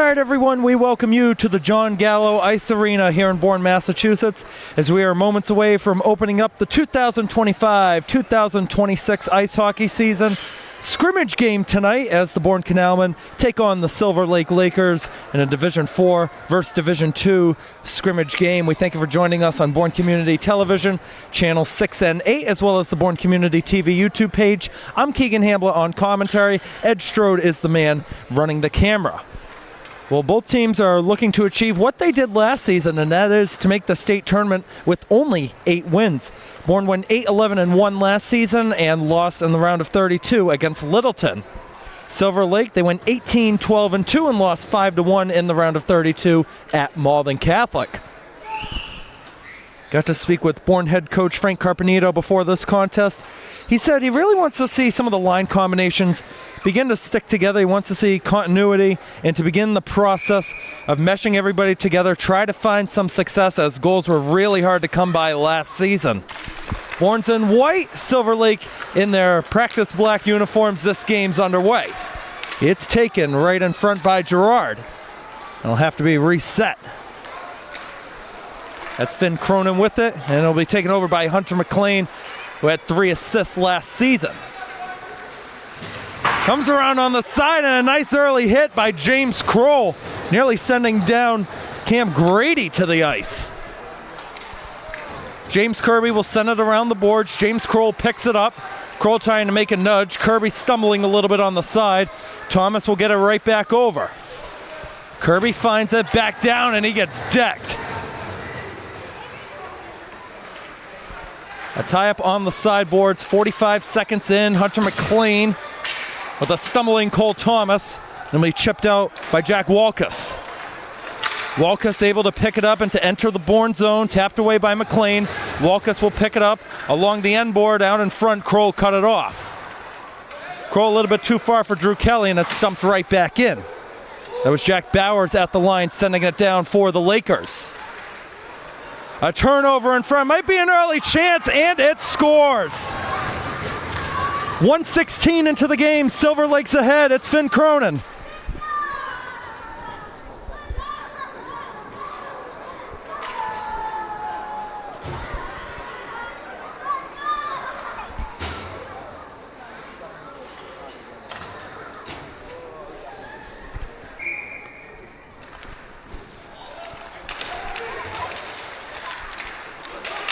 right, everyone, we welcome you to the John Gallo Ice Arena here in Bourne, Massachusetts, as we are moments away from opening up the 2025-2026 ice hockey season. Scrimmage game tonight as the Bourne Canalmen take on the Silver Lake Lakers in a Division 4 versus Division 2 scrimmage game. We thank you for joining us on Bourne Community Television, Channel 6 and 8, as well as the Bourne Community TV YouTube page. I'm Keegan Hambla on commentary. Ed Strode is the man running the camera. Well, both teams are looking to achieve what they did last season, and that is to make the state tournament with only 8 wins. Bourne won 8-11-1 last season and lost in the round of 32 against Littleton. Silver Lake, they went 18-12-2 and lost 5-1 in the round of 32 at Malden Catholic. Got to speak with Bourne head coach Frank Carpenito before this contest. He said he really wants to see some of the line combinations begin to stick together. He wants to see continuity and to begin the process of meshing everybody together, try to find some success as goals were really hard to come by last season. Bourne's in white, Silver Lake in their practice black uniforms. This game's underway. It's taken right in front by Gerard. It'll have to be reset. That's Finn Cronin with it, and it'll be taken over by Hunter McLean, who had 3 assists last season. Comes around on the side, and a nice early hit by James Kroll, nearly sending down Cam Grady to the ice. James Kirby will send it around the boards. James Kroll picks it up. Kroll trying to make a nudge. Kirby stumbling a little bit on the side. Thomas will get it right back over. Kirby finds it back down, and he gets decked. A tie-up on the sideboards, 45 seconds in. Hunter McLean with a stumbling Cole Thomas. And be chipped out by Jack Walkus. Walkus able to pick it up and to enter the Bourne zone, tapped away by McLean. Walkus will pick it up along the end board, out in front. Kroll cut it off. Kroll a little bit too far for Drew Kelly, and it stumped right back in. That was Jack Bowers at the line, sending it down for the Lakers. A turnover in front, might be an early chance, and it scores. 1:16 into the game, Silver Lake's ahead, it's Finn Cronin.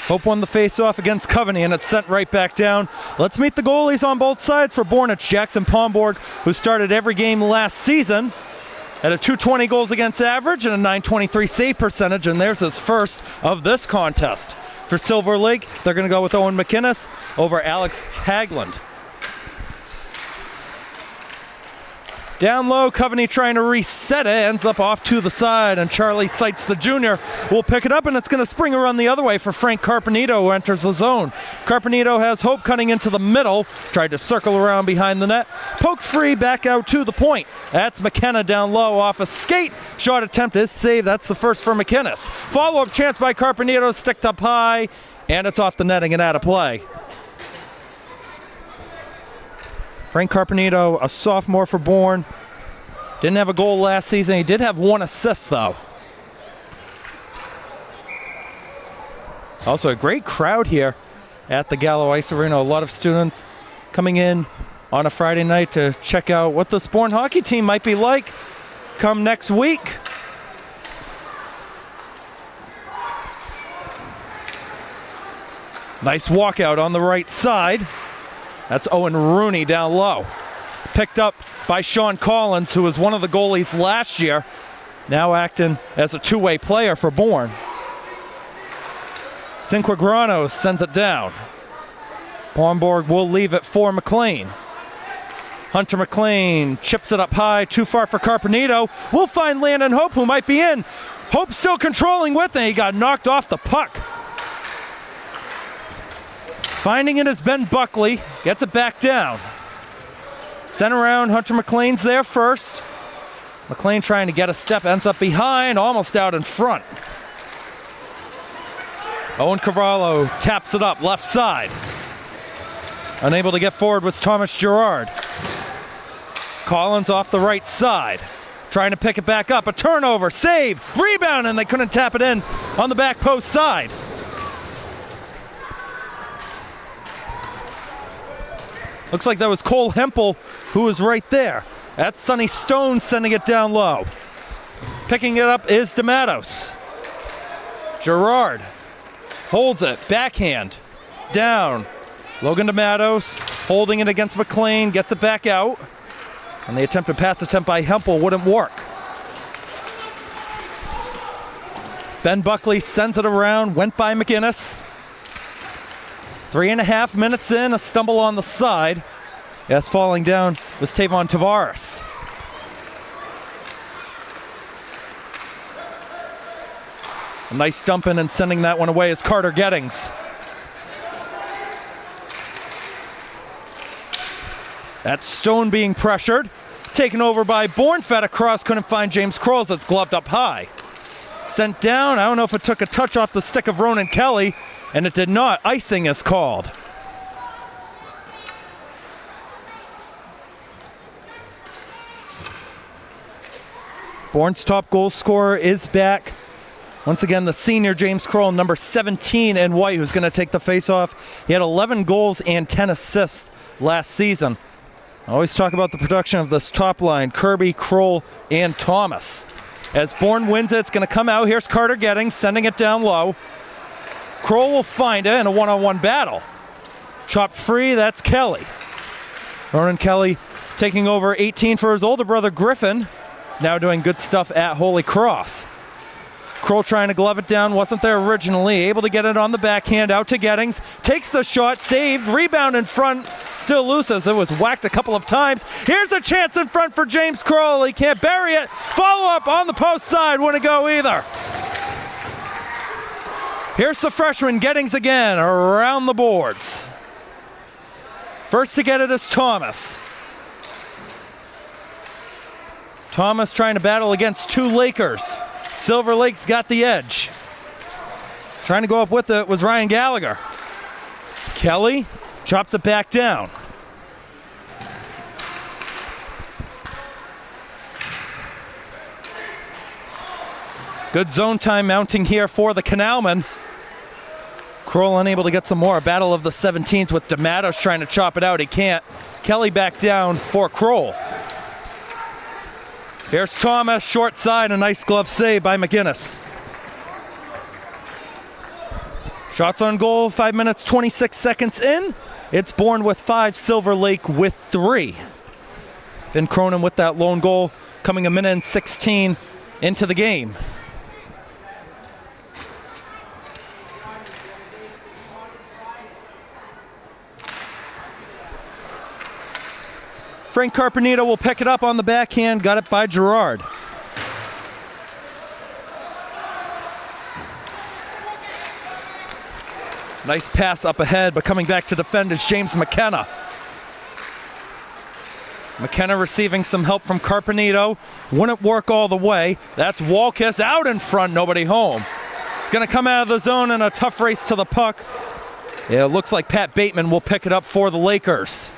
Hope won the face-off against Coveney, and it's sent right back down. Let's meet the goalies on both sides for Bourne. It's Jackson Pomborg, who started every game last season at a .220 goals against average and a .923 save percentage, and there's his first of this contest. For Silver Lake, they're going to go with Owen McInnes over Alex Hagland. Down low, Coveney trying to reset it, ends up off to the side, and Charlie Seitz, the junior, will pick it up, and it's going to spring a run the other way for Frank Carpenito, who enters the zone. Carpenito has hope cutting into the middle, tried to circle around behind the net, poked free, back out to the point. That's McKenna down low off a skate. Shot attempt is saved. That's the first for McInnes. Follow-up chance by Carpenito, sticked up high, and it's off the netting and out of play. Frank Carpenito, a sophomore for Bourne. Didn't have a goal last season. He did have 1 assist, though. Also, a great crowd here at the Gallo Ice Arena. A lot of students coming in on a Friday night to check out what this Bourne hockey team might be like come next week. Nice walkout on the right side. That's Owen Rooney down low. Picked up by Sean Collins, who was one of the goalies last year, now acting as a two-way player for Bourne. Cinquagrano sends it down. Pomborg will leave it for McLean. Hunter McLean chips it up high, too far for Carpenito. We'll find Landon Hope, who might be in. Hope still controlling with it. He got knocked off the puck. Finding it is Ben Buckley, gets it back down. Sent around, Hunter McLean's there first. McLean trying to get a step, ends up behind, almost out in front. Owen Cavallo taps it up, left side. Unable to get forward was Thomas Gerard. Collins off the right side. trying to pick it back up. A turnover, save, rebound, and they couldn't tap it in on the back post side. Looks like that was Cole Hempel who was right there. That's Sonny Stone sending it down low. Picking it up is DeMattos. Gerard holds it, backhand, down. Logan DeMattos holding it against McLean, gets it back out. And the attempted pass attempt by Hempel wouldn't work. Ben Buckley sends it around, went by McInnes. 3.5 minutes in, a stumble on the side. Yes, falling down was Tavon Tavares. A nice dump in and sending that one away is Carter Gettings. That's Stone being pressured. Taken over by Bourne, fed across, couldn't find James Kroll. It's gloved up high. Sent down, I don't know if it took a touch off the stick of Ronan Kelly, and it did not. Icing is called. Bourne's top goal scorer is back. Once again, the senior James Kroll, number 17 in white, who's going to take the face-off. He had 11 goals and 10 assists last season. I always talk about the production of this top line, Kirby, Kroll, and Thomas. As Bourne wins it, it's going to come out. Here's Carter Gettings, sending it down low. Kroll will find it in a one-on-one battle. Chopped free, that's Kelly. Ronan Kelly taking over 18 for his older brother Griffin. He's now doing good stuff at Holy Cross. Kroll trying to glove it down, wasn't there originally, able to get it on the backhand, out to Gettings, takes the shot, saved, rebound in front, still loose as it was whacked a couple of times. Here's a chance in front for James Kroll, he can't bury it, follow up on the post side, wouldn't go either. Here's the freshman, Gettings again, around the boards. First to get it is Thomas. Thomas trying to battle against two Lakers. Silver Lake's got the edge. Trying to go up with it was Ryan Gallagher. Kelly chops it back down. Good zone time mounting here for the Canalmen. Kroll unable to get some more. Battle of the 17s with DeMattos trying to chop it out. He can't. Kelly back down for Kroll. Here's Thomas, short side, a nice glove save by McInnes. Shots on goal, 5 minutes, 26 seconds in. It's Bourne with 5, Silver Lake with 3. Finn Cronin with that lone goal, coming a minute and 16 into the game. Frank Carpenito will pick it up on the backhand, got it by Gerard. Nice pass up ahead, but coming back to defend is James McKenna. McKenna receiving some help from Carpenito. Wouldn't work all the way. That's Walkiss out in front, nobody home. It's going to come out of the zone in a tough race to the puck. Yeah, it looks like Pat Bateman will pick it up for the Lakers.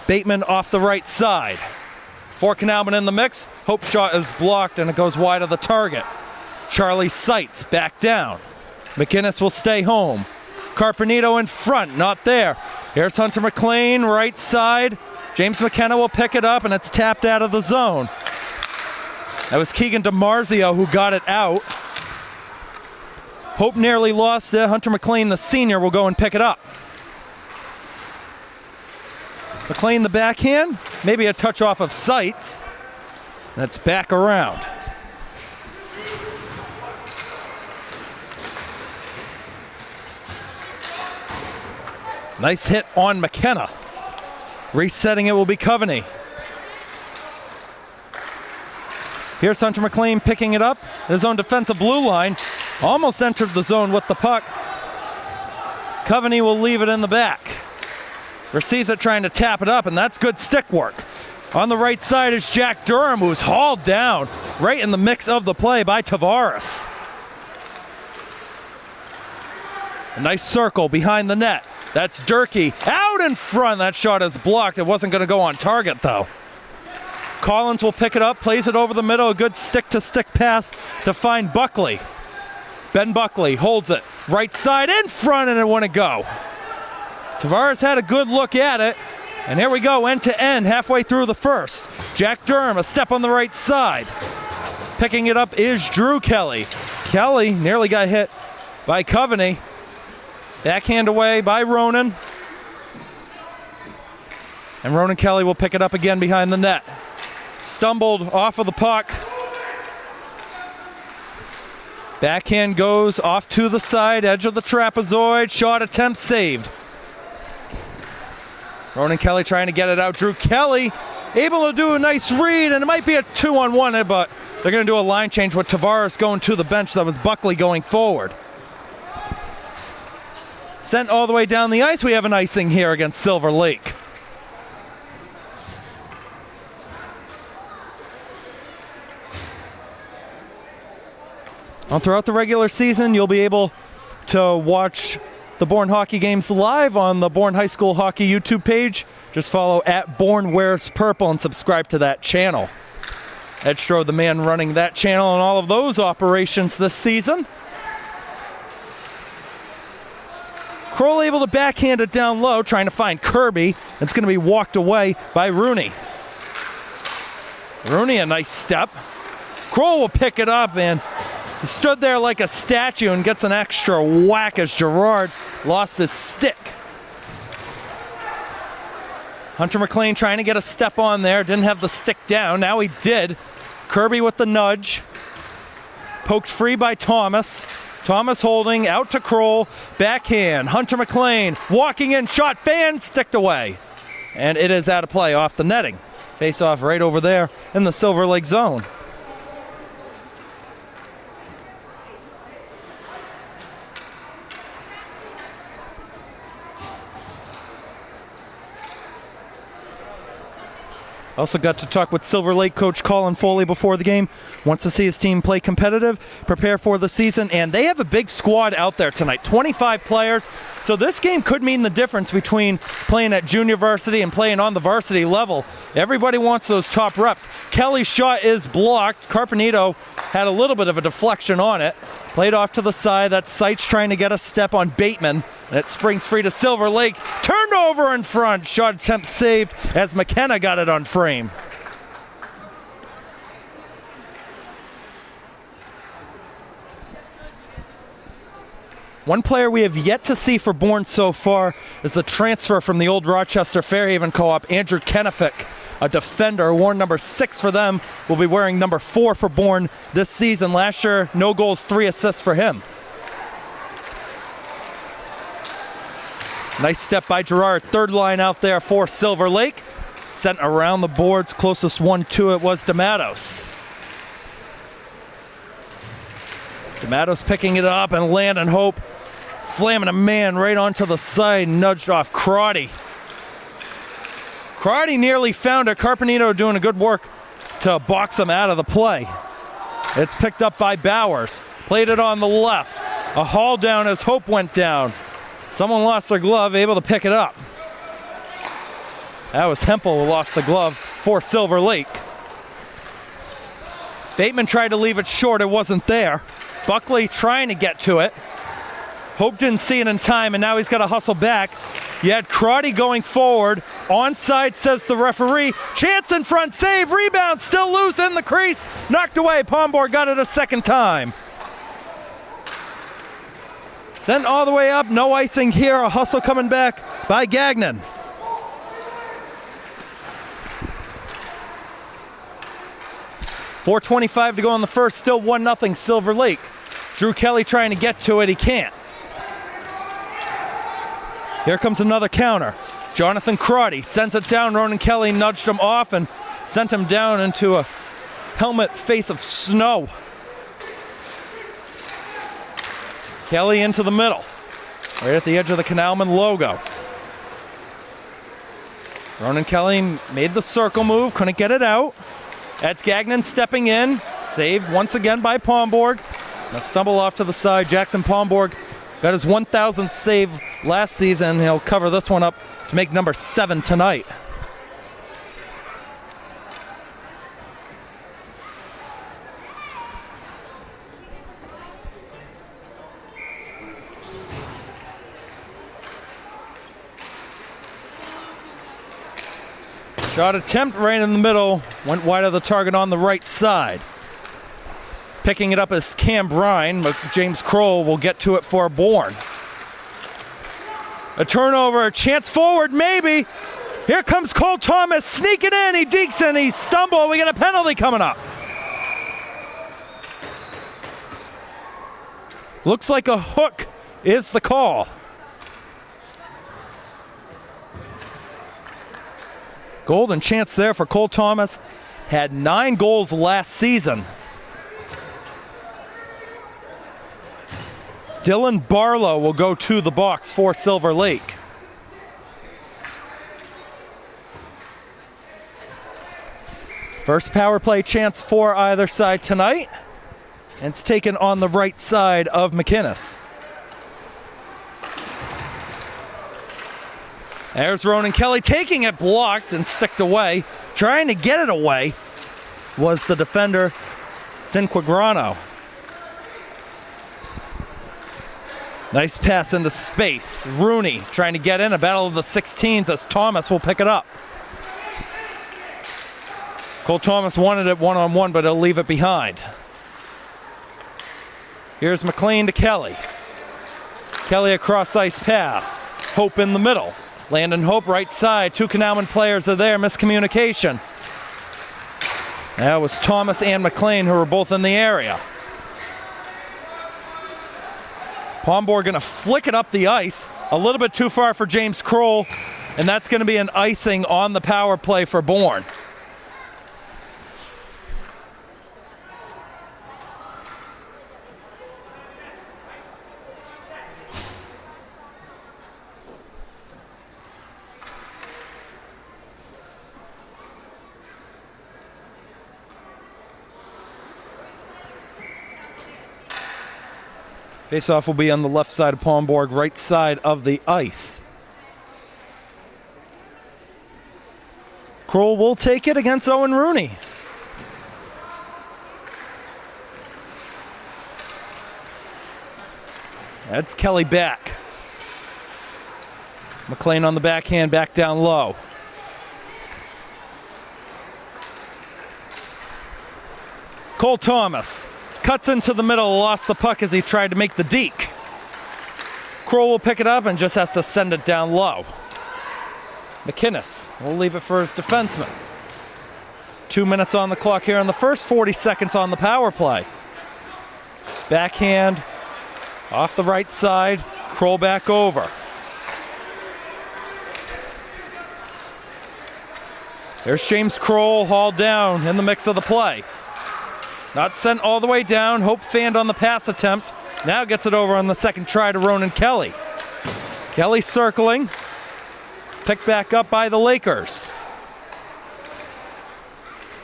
Bateman off the right side. For Canalmen in the mix. Hope shot is blocked and it goes wide of the target. Charlie Seitz back down. McInnes will stay home. Carpenito in front, not there. Here's Hunter McLean, right side. James McKenna will pick it up and it's tapped out of the zone. That was Keegan DiMarzio who got it out. Hope nearly lost it. Hunter McLean, the senior, will go and pick it up. McLean the backhand, maybe a touch off of Seitz. And it's back around. Nice hit on McKenna. Resetting it will be Coveney. Here's Hunter McLean picking it up. His own defensive blue line. Almost entered the zone with the puck. Coveney will leave it in the back. Receives it trying to tap it up, and that's good stick work. On the right side is Jack Durham, who's hauled down right in the mix of the play by Tavares. A nice circle behind the net. That's Durkee out in front. That shot is blocked. It wasn't going to go on target, though. Collins will pick it up, plays it over the middle, a good stick-to-stick pass to find Buckley. Ben Buckley holds it, right side in front, and it wouldn't go. Tavares had a good look at it, and here we go, end to end, halfway through the first. Jack Durham, a step on the right side. Picking it up is Drew Kelly. Kelly nearly got hit by Coveney. Backhand away by Ronan. And Ronan Kelly will pick it up again behind the net. Stumbled off of the puck. Backhand goes off to the side, edge of the trapezoid. Shot attempt saved. Ronan Kelly trying to get it out. Drew Kelly able to do a nice read, and it might be a 2-on-1, but they're going to do a line change with Tavares going to the bench. That was Buckley going forward. Sent all the way down the ice. We have an icing here against Silver Lake. Throughout the regular season, you'll be able to watch the Bourne hockey games live on the Bourne High School Hockey YouTube page. Just follow at Bourne Wears Purple and subscribe to that channel. Edstrode, the man running that channel and all of those operations this season. Kroll able to backhand it down low, trying to find Kirby. It's going to be walked away by Rooney. Rooney, a nice step. Kroll will pick it up, and he stood there like a statue and gets an extra whack as Gerard lost his stick. Hunter McLean trying to get a step on there. Didn't have the stick down. Now he did. Kirby with the nudge. Poked free by Thomas. Thomas holding out to Kroll. Backhand. Hunter McLean walking in. Shot. Fan sticked away. And it is out of play off the netting. Face off right over there in the Silver Lake zone. Also got to talk with Silver Lake coach Colin Foley before the game. Wants to see his team play competitive, prepare for the season, and they have a big squad out there tonight, 25 players. So this game could mean the difference between playing at junior varsity and playing on the varsity level. Everybody wants those top reps. Kelly's shot is blocked. Carpenito had a little bit of a deflection on it. Played off to the side. That's Seitz trying to get a step on Bateman. And it springs free to Silver Lake. Turned over in front. Shot attempt saved as McKenna got it on frame. One player we have yet to see for Bourne so far is the transfer from the old Rochester Fairhaven Co-op, Andrew Kennefic, a defender, worn number 6 for them, will be wearing number 4 for Bourne this season. Last year, no goals, 3 assists for him. Nice step by Gerard, third line out there for Silver Lake. Sent around the boards, closest one to it was D'Amatos. D'Amatos picking it up, and Landon Hope slamming a man right onto the side, nudged off Crotty. Crotty nearly found it. Carpenito doing a good work to box him out of the play. It's picked up by Bowers. Played it on the left. A haul down as Hope went down. Someone lost their glove, able to pick it up. That was Hempel who lost the glove for Silver Lake. Bateman tried to leave it short. It wasn't there. Buckley trying to get to it. Hope didn't see it in time, and now he's got to hustle back. You had Crotty going forward. Onside, says the referee. Chance in front, save, rebound, still loose in the crease. Knocked away. Pombor got it a second time. Sent all the way up, no icing here. A hustle coming back by Gagnon. .425 to go in the first, still 1-0 Silver Lake. Drew Kelly trying to get to it, he can't. Here comes another counter. Jonathan Crotty sends it down. Ronan Kelly nudged him off and sent him down into a helmet face of snow. Kelly into the middle, right at the edge of the Canalmen logo. Ronan Kelly made the circle move, couldn't get it out. That's Gagnon stepping in, saved once again by Pomborg. A stumble off to the side. Jackson Pomborg got his 1,000th save last season. He'll cover this one up to make number 7 tonight. Shot attempt right in the middle, went wide of the target on the right side. Picking it up is Cam Brine, but James Kroll will get to it for Bourne. A turnover, a chance forward, maybe. Here comes Cole Thomas sneaking in, he dekes in, he stumbled, we get a penalty coming up. Looks like a hook is the call. Golden chance there for Cole Thomas. Had 9 goals last season. Dylan Barlow will go to the box for Silver Lake. First power play chance for either side tonight. And it's taken on the right side of McInnes. There's Ronan Kelly taking it, blocked and sticked away. Trying to get it away was the defender, Cinquagrano. Nice pass into space. Rooney trying to get in, a battle of the 16s as Thomas will pick it up. Cole Thomas wanted it one-on-one, but he'll leave it behind. Here's McLean to Kelly. Kelly across ice pass. Hope in the middle. Landon Hope right side. 2 Canalmen players are there. Miscommunication. That was Thomas and McLean who were both in the area. Pomborg going to flick it up the ice. A little bit too far for James Kroll. And that's going to be an icing on the power play for Bourne. Face-off will be on the left side of Pomborg, right side of the ice. Kroll will take it against Owen Rooney. That's Kelly back. McLean on the backhand, back down low. Cole Thomas. Cuts into the middle, lost the puck as he tried to make the deke. Kroll will pick it up and just has to send it down low. McInnes will leave it for his defenseman. 2 minutes on the clock here in the first, 40 seconds on the power play. Backhand off the right side, Kroll back over. There's James Kroll hauled down in the mix of the play. Not sent all the way down. Hope fanned on the pass attempt. Now gets it over on the second try to Ronan Kelly. Kelly circling. Picked back up by the Lakers.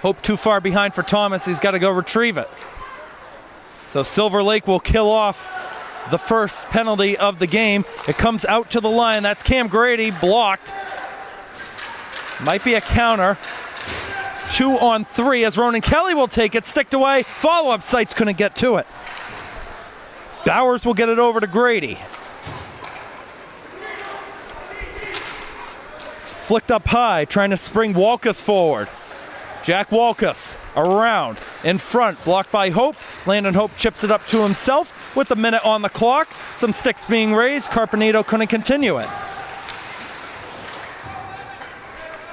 Hope too far behind for Thomas. He's got to go retrieve it. So Silver Lake will kill off the first penalty of the game. It comes out to the line. That's Cam Grady, blocked. Might be a counter. 2-on-3 as Ronan Kelly will take it, sticked away. Follow-up sites couldn't get to it. Bowers will get it over to Grady. Flicked up high, trying to spring Walkus forward. Jack Walkus around, in front, blocked by Hope. Landon Hope chips it up to himself with a minute on the clock. Some sticks being raised. Carpenito couldn't continue it.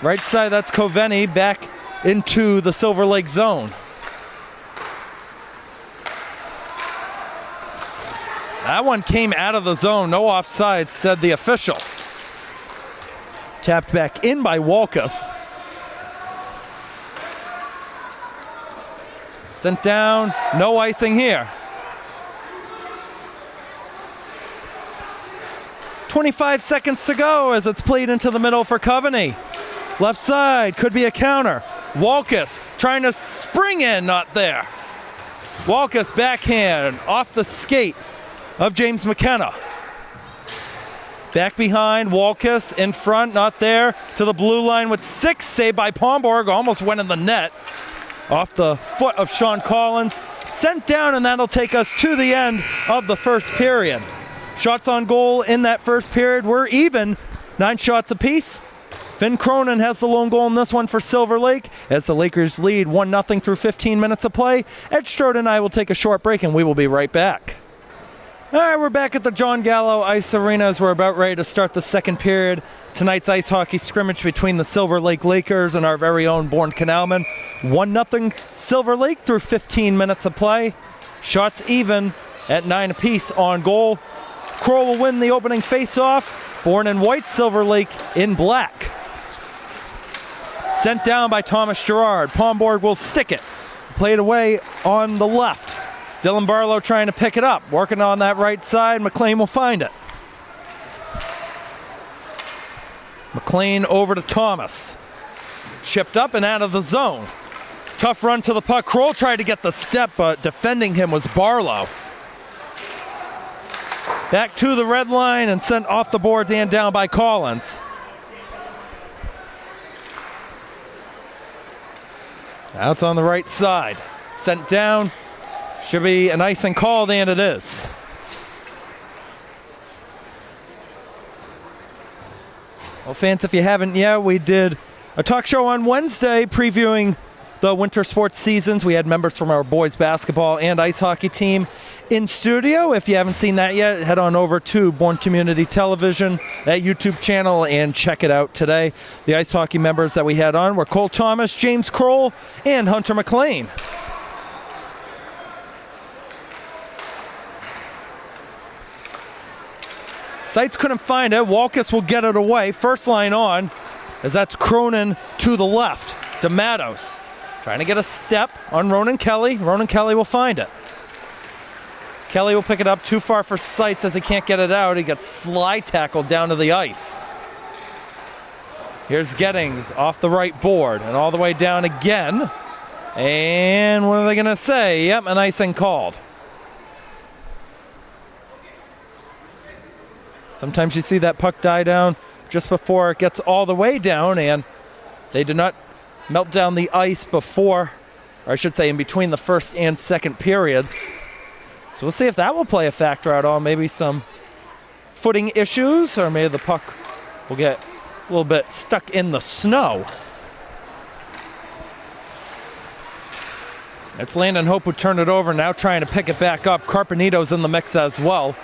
Right side, that's Coveni back into the Silver Lake zone. That one came out of the zone. No offside, said the official. Tapped back in by Walkus. Sent down. No icing here. 25 seconds to go as it's played into the middle for Coveni. Left side, could be a counter. Walkus trying to spring in, not there. Walkus backhand off the skate of James McKenna. Back behind, Walkus in front, not there. To the blue line with 6, saved by Pomborg, almost went in the net. Off the foot of Sean Collins. Sent down, and that'll take us to the end of the first period. Shots on goal in that first period were even, 9 shots apiece. Finn Cronin has the lone goal in this one for Silver Lake as the Lakers lead 1-0 through 15 minutes of play. Ed Strode and I will take a short break and we will be right back. All right, we're back at the John Gallo Ice Arena as we're about ready to start the second period. Tonight's ice hockey scrimmage between the Silver Lake Lakers and our very own Bourne Canalmen. 1-0 Silver Lake through 15 minutes of play. Shots even at 9 apiece on goal. Kroll will win the opening face-off. Bourne in white, Silver Lake in black. Sent down by Thomas Gerard. Pomborg will stick it. Played away on the left. Dylan Barlow trying to pick it up. Working on that right side. McLean will find it. McLean over to Thomas. Chipped up and out of the zone. Tough run to the puck. Kroll tried to get the step, but defending him was Barlow. Back to the red line and sent off the boards and down by Collins. Out on the right side. Sent down. Should be an icing called, and it is. Well, fans, if you haven't yet, we did a talk show on Wednesday previewing the winter sports seasons. We had members from our boys basketball and ice hockey team in studio. If you haven't seen that yet, head on over to Bourne Community Television, that YouTube channel, and check it out today. The ice hockey members that we had on were Cole Thomas, James Kroll, and Hunter McLean. Seitz couldn't find it. Walkus will get it away. First line on, as that's Cronin to the left. DeMattos trying to get a step on Ronan Kelly. Ronan Kelly will find it. Kelly will pick it up too far for Seitz as he can't get it out. He gets slide tackled down to the ice. Here's Gettings off the right board and all the way down again. And what are they going to say? Yep, an icing called. Sometimes you see that puck die down just before it gets all the way down, and they do not melt down the ice before, or I should say in between the first and second periods. So we'll see if that will play a factor at all. Maybe some footing issues, or maybe the puck will get a little bit stuck in the snow. It's Landon Hope who turned it over, now trying to pick it back up. Carpenito's in the mix as well.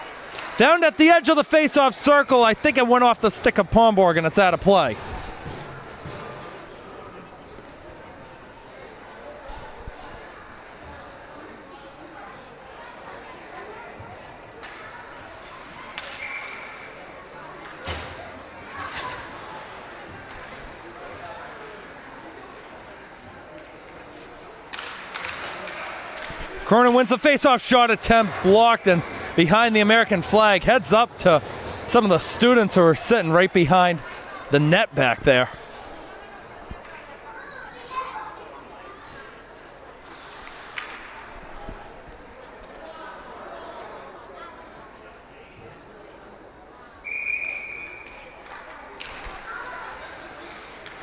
Found at the edge of the face-off circle. I think it went off the stick of Pomborg, and it's out of play. Cronin wins the face-off shot attempt, blocked, and behind the American flag. Heads up to some of the students who are sitting right behind the net back there.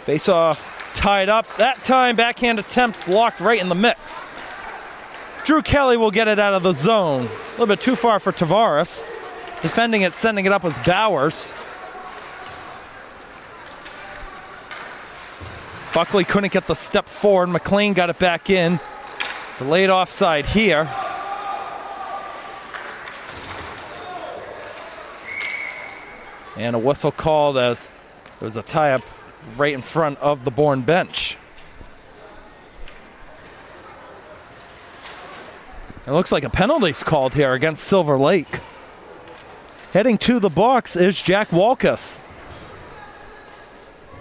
Face-off tied up. That time, backhand attempt blocked right in the mix. Drew Kelly will get it out of the zone. A little bit too far for Tavares. Defending it, sending it up was Bowers. Buckley couldn't get the step forward. McLean got it back in. Delayed offside here. And a whistle called as there was a tie-up right in front of the Bourne bench. It looks like a penalty's called here against Silver Lake. Heading to the box is Jack Walkus.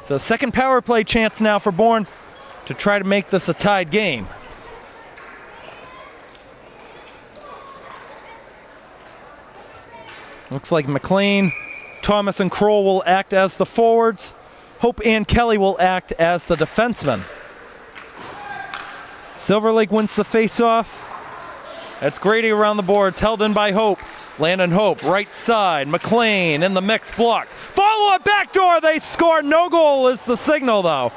So second power play chance now for Bourne to try to make this a tied game. Looks like McLean, Thomas, and Kroll will act as the forwards. Hope and Kelly will act as the defensemen. Silver Lake wins the face-off. That's Grady around the boards, held in by Hope. Landon Hope, right side. McLean in the mix, blocked. Follow-up backdoor, they score. No goal is the signal, though.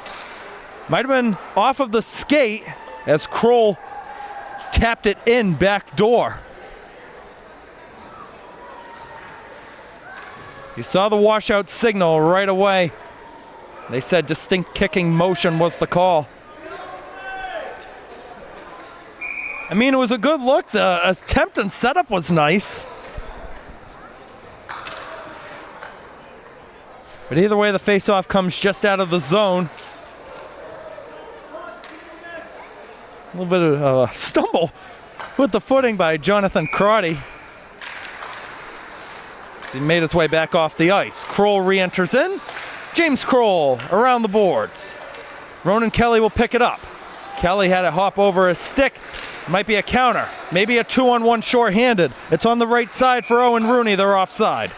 Might have been off of the skate as Kroll tapped it in back door. You saw the washout signal right away They said distinct kicking motion was the call. I mean, it was a good look. The attempt and setup was nice. But either way, the face-off comes just out of the zone. A little bit of a stumble with the footing by Jonathan Crotty. He made his way back off the ice. Kroll re-enters in. James Kroll around the boards. Ronan Kelly will pick it up. Kelly had to hop over his stick. Might be a counter. Maybe a 2-on-1 short-handed. It's on the right side for Owen Rooney. They're offside.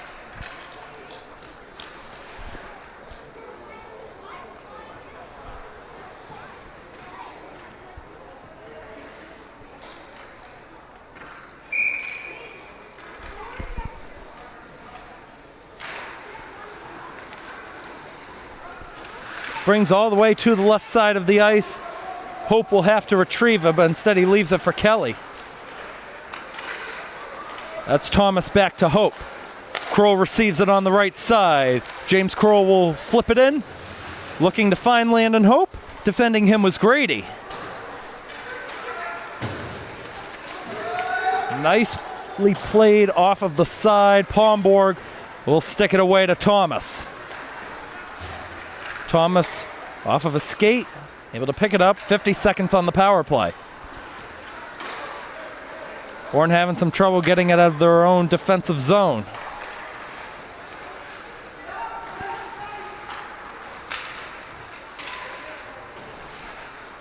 Brings all the way to the left side of the ice. Hope will have to retrieve it, but instead he leaves it for Kelly. That's Thomas back to Hope. Kroll receives it on the right side. James Kroll will flip it in. Looking to find Landon Hope. Defending him was Grady. Nicely played off of the side. Palmborg will stick it away to Thomas. Thomas off of a skate, able to pick it up. 50 seconds on the power play. Bourne having some trouble getting it out of their own defensive zone.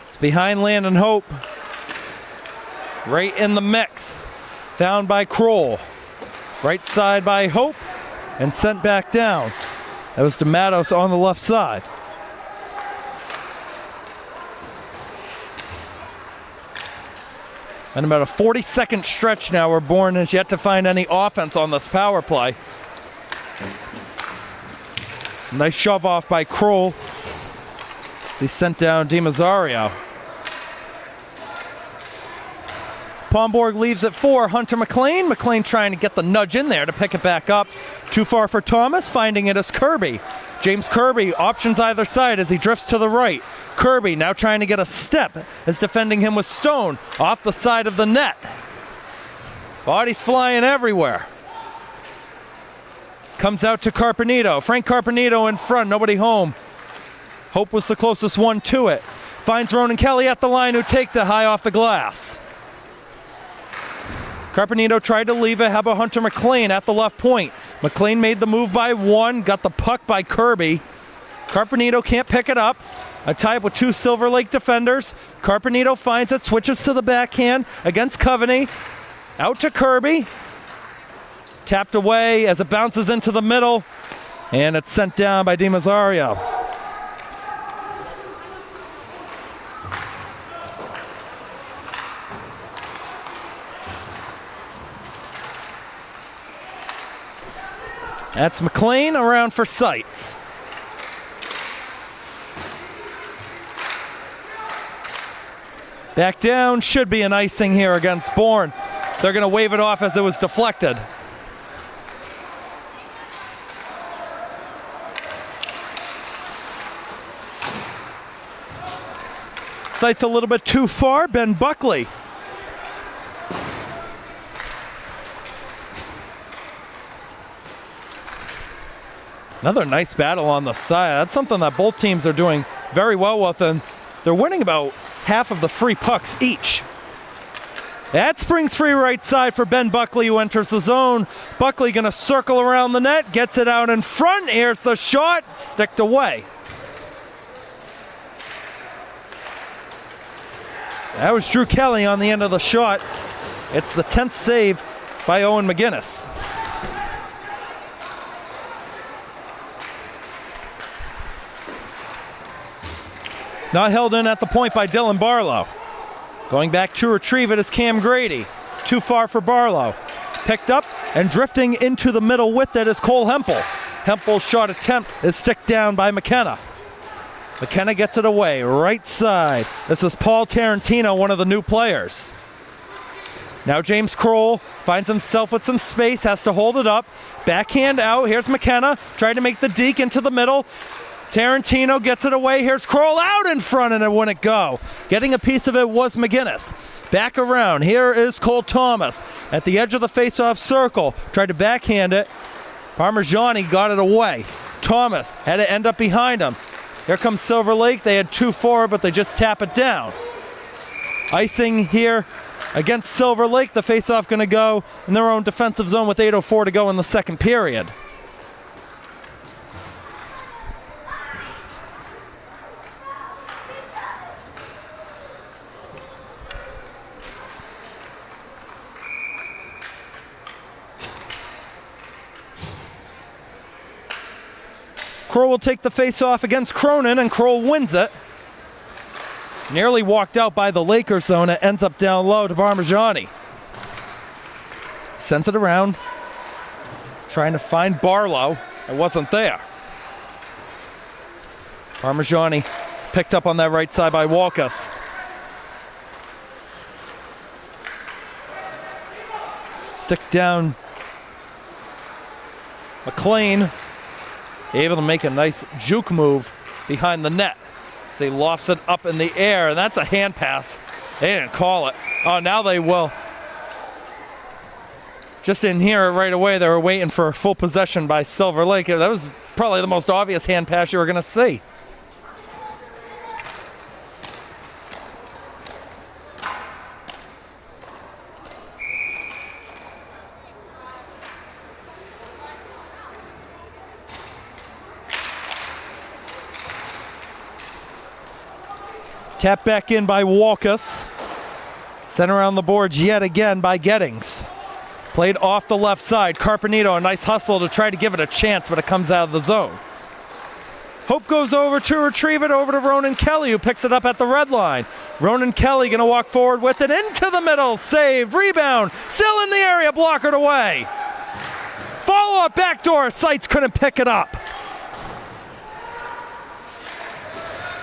It's behind Landon Hope. Right in the mix. Found by Kroll. Right side by Hope and sent back down. That was to Matos on the left side. And about a 40-second stretch now where Bourne has yet to find any offense on this power play. Nice shove off by Kroll as he sent down DiMazzario. Palmborg leaves at 4. Hunter McLean. McLean trying to get the nudge in there to pick it back up. Too far for Thomas. Finding it is Kirby. James Kirby options either side as he drifts to the right. Kirby now trying to get a step as defending him with Stone off the side of the net. Bodies flying everywhere. Comes out to Carpenito. Frank Carpenito in front. Nobody home. Hope was the closest one to it. Finds Ronan Kelly at the line who takes it high off the glass. Carpenito tried to leave it. How about Hunter McLean at the left point? McLean made the move by one. Got the puck by Kirby. Carpenito can't pick it up. A tie up with two Silver Lake defenders. Carpenito finds it. Switches to the backhand against Coveney. Out to Kirby. Tapped away as it bounces into the middle. And it's sent down by DiMazzario. That's McLean around for Seitz. Back down, should be an icing here against Bourne. They're going to wave it off as it was deflected. Seitz a little bit too far, Ben Buckley. Another nice battle on the side. That's something that both teams are doing very well with, and they're winning about half of the free pucks each. That springs free right side for Ben Buckley, who enters the zone. Buckley going to circle around the net, gets it out in front. Here's the shot, sticked away. That was Drew Kelly on the end of the shot. It's the 10th save by Owen McGinnis. Not held in at the point by Dylan Barlow. Going back to retrieve it is Cam Grady. Too far for Barlow. Picked up and drifting into the middle with it is Cole Hempel. Hempel's shot attempt is sticked down by McKenna. McKenna gets it away, right side. This is Paul Tarantino, one of the new players. Now James Kroll finds himself with some space, has to hold it up. Backhand out, here's McKenna. Trying to make the deke into the middle. Tarantino gets it away. Here's Kroll out in front, and it wouldn't go. Getting a piece of it was McGinnis. Back around. Here is Cole Thomas at the edge of the face-off circle. Tried to backhand it. Parmigiani got it away. Thomas had to end up behind him. Here comes Silver Lake. They had 2-4, but they just tap it down. Icing here against Silver Lake. The face-off going to go in their own defensive zone with 8:04 to go in the second period. Kroll will take the face-off against Cronin, and Kroll wins it. Nearly walked out by the Lakers zone. It ends up down low to Parmigiani. Sends it around. Trying to find Barlow. It wasn't there. Parmigiani picked up on that right side by Walkus. Stick down. McLean able to make a nice juke move behind the net. So he lofts it up in the air, and that's a hand pass. They didn't call it. Oh, now they will. Just didn't hear it right away. They were waiting for full possession by Silver Lake. That was probably the most obvious hand pass you were going to see. Tap back in by Walkus. Sent around the boards yet again by Gettings. Played off the left side. Carpenito, a nice hustle to try to give it a chance, but it comes out of the zone. Hope goes over to retrieve it over to Ronan Kelly, who picks it up at the red line. Ronan Kelly going to walk forward with it into the middle. Saved. Rebound. Still in the area. Blockered away. Follow-up backdoor. Seitz couldn't pick it up.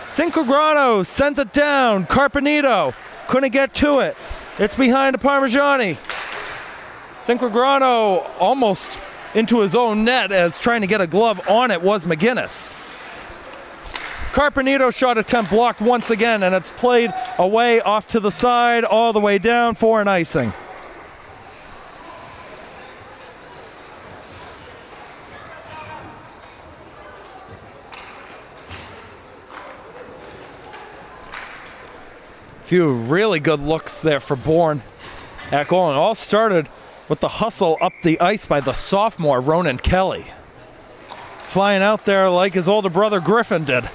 Cinquegrano sends it down. Carpenito couldn't get to it. It's behind Parmigiani. Cinquegrano almost into his own net as trying to get a glove on it was McGinnis. Carpenito shot attempt blocked once again, and it's played away off to the side all the way down for an icing. Few really good looks there for Bourne at goal, and all started with the hustle up the ice by the sophomore Ronan Kelly. Flying out there like his older brother Griffin did.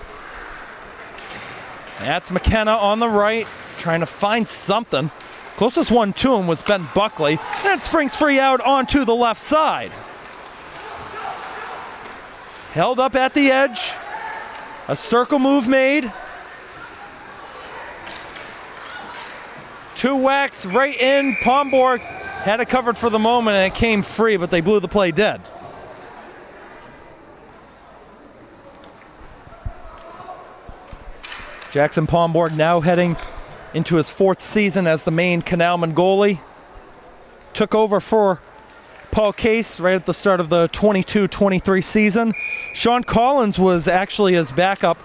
That's McKenna on the right, trying to find something. Closest one to him was Ben Buckley, and it springs free out onto the left side. Held up at the edge. A circle move made. Two whacks right in. Pomborg had it covered for the moment, and it came free, but they blew the play dead. Jackson Pomborg now heading into his fourth season as the main Canalmen goalie. Took over for Paul Case right at the start of the 22-23 season. Sean Collins was actually his backup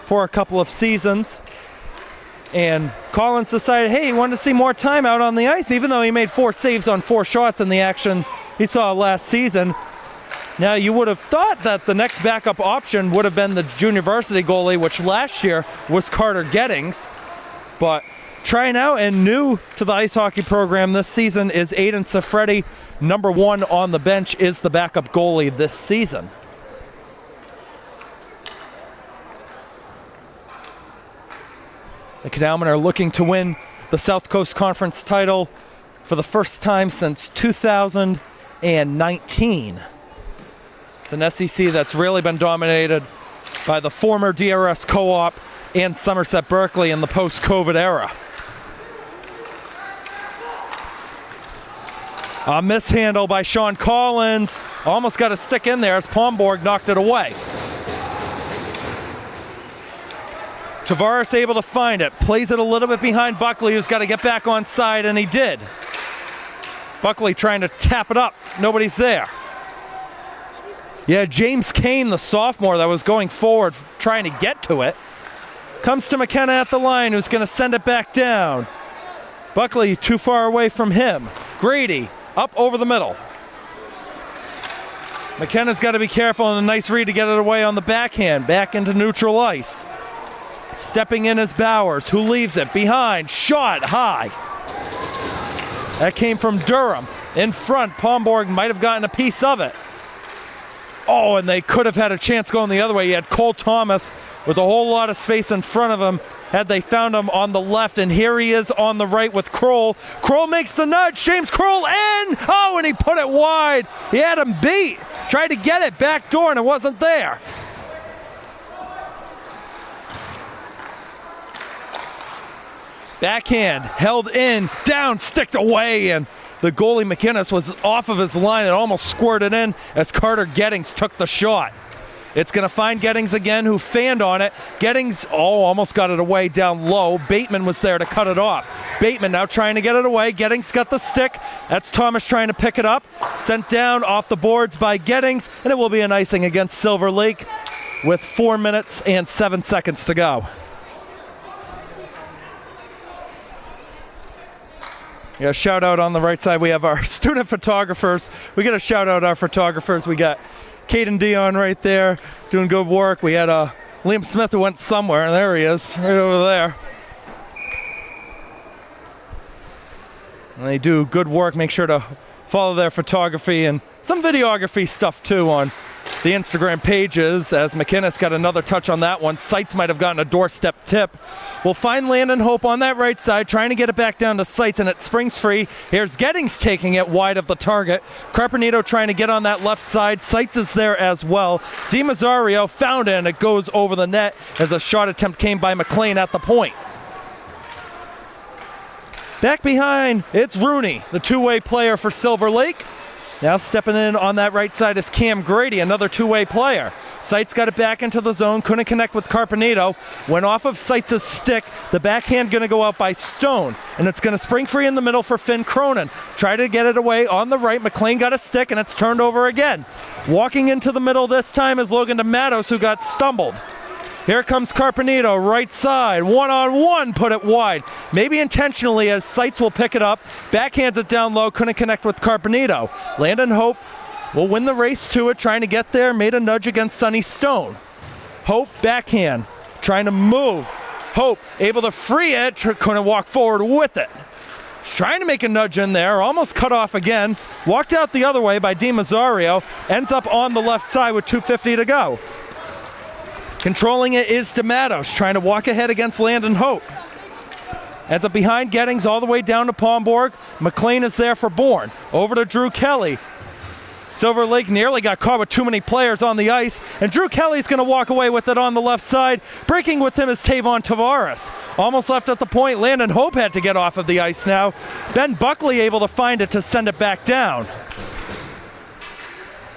for a couple of seasons. And Collins decided, hey, he wanted to see more time out on the ice, even though he made 4 saves on 4 shots in the action he saw last season. Now, you would have thought that the next backup option would have been the junior varsity goalie, which last year was Carter Gettings. But trying out and new to the ice hockey program this season is Aiden Safredi. Number 1 on the bench is the backup goalie this season. The Canalmen are looking to win the South Coast Conference title for the first time since 2019. It's an SEC that's really been dominated by the former DRS Co-op and Somerset Berkeley in the post-COVID era. A mishandle by Sean Collins. Almost got a stick in there as Pomborg knocked it away. Tavares able to find it. Plays it a little bit behind Buckley, who's got to get back on side, and he did. Buckley trying to tap it up. Nobody's there. Yeah, James Kane, the sophomore that was going forward trying to get to it. Comes to McKenna at the line, who's going to send it back down. Buckley too far away from him. Grady up over the middle. McKenna's got to be careful, and a nice read to get it away on the backhand. Back into neutral ice. Stepping in is Bowers, who leaves it behind. Shot high. That came from Durham. In front, Pomborg might have gotten a piece of it. Oh, and they could have had a chance going the other way. You had Cole Thomas with a whole lot of space in front of him had they found him on the left, and here he is on the right with Kroll. Kroll makes the nudge. James Kroll in! Oh, and he put it wide. He had him beat. Tried to get it back door, and it wasn't there. Backhand, held in, down, sticked away, and the goalie McInnes was off of his line and almost squirted in as Carter Gettings took the shot. It's going to find Gettings again, who fanned on it. Gettings, almost got it away down low. Bateman was there to cut it off. Bateman now trying to get it away. Gettings got the stick. That's Thomas trying to pick it up. Sent down off the boards by Gettings, and it will be an icing against Silver Lake with 4 minutes and 7 seconds to go. Yeah, shout out on the right side. We have our student photographers. We got to shout out our photographers. We got Caden Dion right there doing good work. We had Liam Smith who went somewhere, and there he is, right over there. And they do good work. Make sure to follow their photography and some videography stuff too on the Instagram pages, as McInnes got another touch on that one. Seitz might have gotten a doorstep tip. We'll find Landon Hope on that right side, trying to get it back down to Seitz, and it springs free. Here's Gettings taking it wide of the target. Carpenito trying to get on that left side. Seitz is there as well. DiMazzario found it, and it goes over the net as a shot attempt came by McLean at the point. Back behind, it's Rooney, the two-way player for Silver Lake. Now stepping in on that right side is Cam Grady, another two-way player. Seitz got it back into the zone, couldn't connect with Carpenito. Went off of Seitz's stick. The backhand going to go out by Stone, and it's going to spring free in the middle for Finn Cronin. Try to get it away on the right. McLean got a stick, and it's turned over again. Walking into the middle this time is Logan DeMattos, who got stumbled. Here comes Carpenito, right side, one-on-one, put it wide. Maybe intentionally, as Seitz will pick it up. Backhands it down low, couldn't connect with Carpenito. Landon Hope will win the race to it, trying to get there, made a nudge against Sonny Stone. Hope, backhand, trying to move. Hope, able to free it, couldn't walk forward with it. Trying to make a nudge in there, almost cut off again. Walked out the other way by DiMazzario, ends up on the left side with 2:50 to go. Controlling it is DeMattos, trying to walk ahead against Landon Hope. Ends up behind Gettings all the way down to Pomborg. McLean is there for Bourne. Over to Drew Kelly. Silver Lake nearly got caught with too many players on the ice, and Drew Kelly's going to walk away with it on the left side. Breaking with him is Tavon Tavares. Almost left at the point. Landon Hope had to get off of the ice now. Ben Buckley able to find it to send it back down.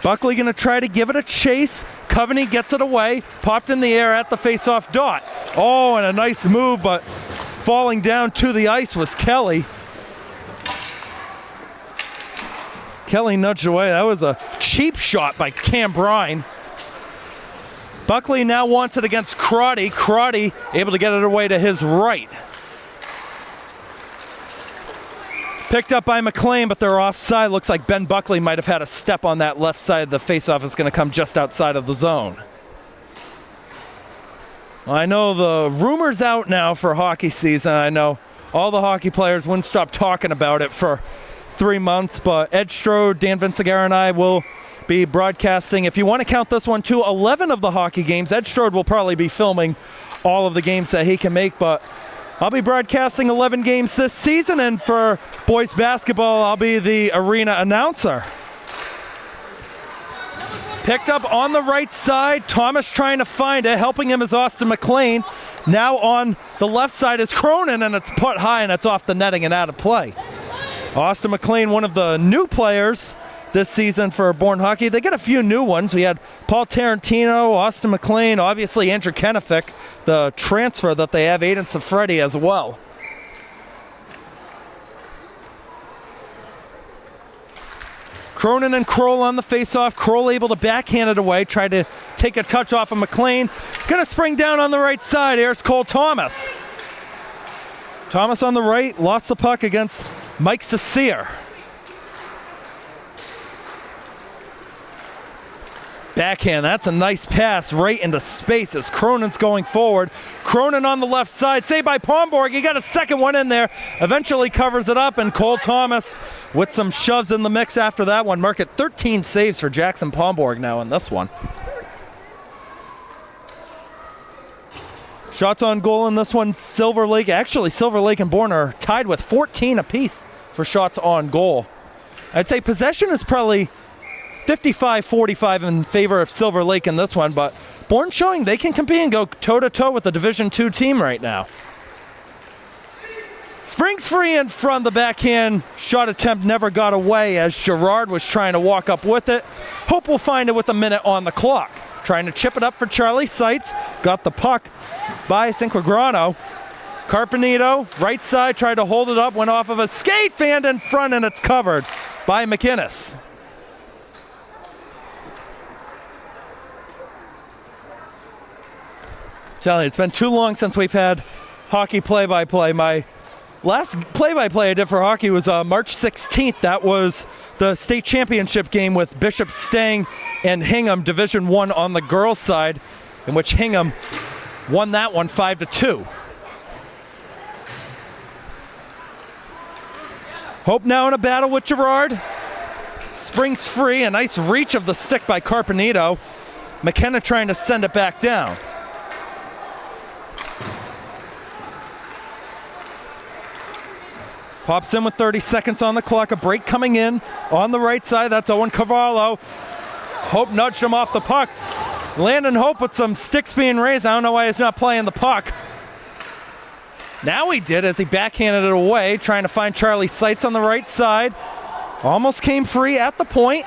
Buckley going to try to give it a chase. Coveney gets it away, popped in the air at the face-off dot. Oh, and a nice move, but falling down to the ice was Kelly. Kelly nudged away. That was a cheap shot by Cam Brine. Buckley now wants it against Crotty. Crotty able to get it away to his right. Picked up by McLean, but they're offside. Looks like Ben Buckley might have had a step on that left side. The faceoff is going to come just outside of the zone. Well, I know the rumor's out now for hockey season. I know all the hockey players wouldn't stop talking about it for 3 months, but Ed Strode, Dan Vincegara, and I will be broadcasting, if you want to count this one too, 11 of the hockey games. Ed Strode will probably be filming all of the games that he can make, but I'll be broadcasting 11 games this season, and for boys basketball, I'll be the arena announcer. Picked up on the right side. Thomas trying to find it. Helping him is Austin McLean. Now on the left side is Cronin, and it's put high, and it's off the netting and out of play. Austin McLean, one of the new players this season for Bourne Hockey. They get a few new ones. We had Paul Tarantino, Austin McLean, obviously Andrew Kennefic, the transfer that they have, Aiden Safredi as well. Cronin and Kroll on the face-off. Kroll able to backhand it away. Tried to take a touch off of McLean. Gonna spring down on the right side. Here's Cole Thomas. Thomas on the right. Lost the puck against Mike Cecere. Backhand, that's a nice pass right into space as Cronin's going forward. Cronin on the left side, saved by Pomborg. He got a second one in there. Eventually covers it up, and Cole Thomas with some shoves in the mix after that one. Mark it 13 saves for Jackson Pomborg now in this one. Shots on goal in this one, Silver Lake. Actually, Silver Lake and Bourne are tied with 14 apiece for shots on goal. I'd say possession is probably 55-45 in favor of Silver Lake in this one, but Bourne showing they can compete and go toe-to-toe with the Division II team right now. Springs free in front. The backhand shot attempt never got away as Gerard was trying to walk up with it. Hope will find it with a minute on the clock. Trying to chip it up for Charlie Seitz. Got the puck by Cinquagrano. Carpenito, right side, tried to hold it up, went off of a skate, fanned in front, and it's covered by McInnes. Telling you, it's been too long since we've had hockey play-by-play. My last play-by-play I did for hockey was March 16th. That was the state championship game with Bishop Stang and Hingham, Division I on the girls' side, in which Hingham won that one 5-2. Hope now in a battle with Gerard. Springs free, a nice reach of the stick by Carpenito. McKenna trying to send it back down. Pops in with 30 seconds on the clock. A break coming in on the right side. That's Owen Cavallo. Hope nudged him off the puck. Landon Hope with some sticks being raised. I don't know why he's not playing the puck. Now he did as he backhanded it away, trying to find Charlie Seitz on the right side. Almost came free at the point.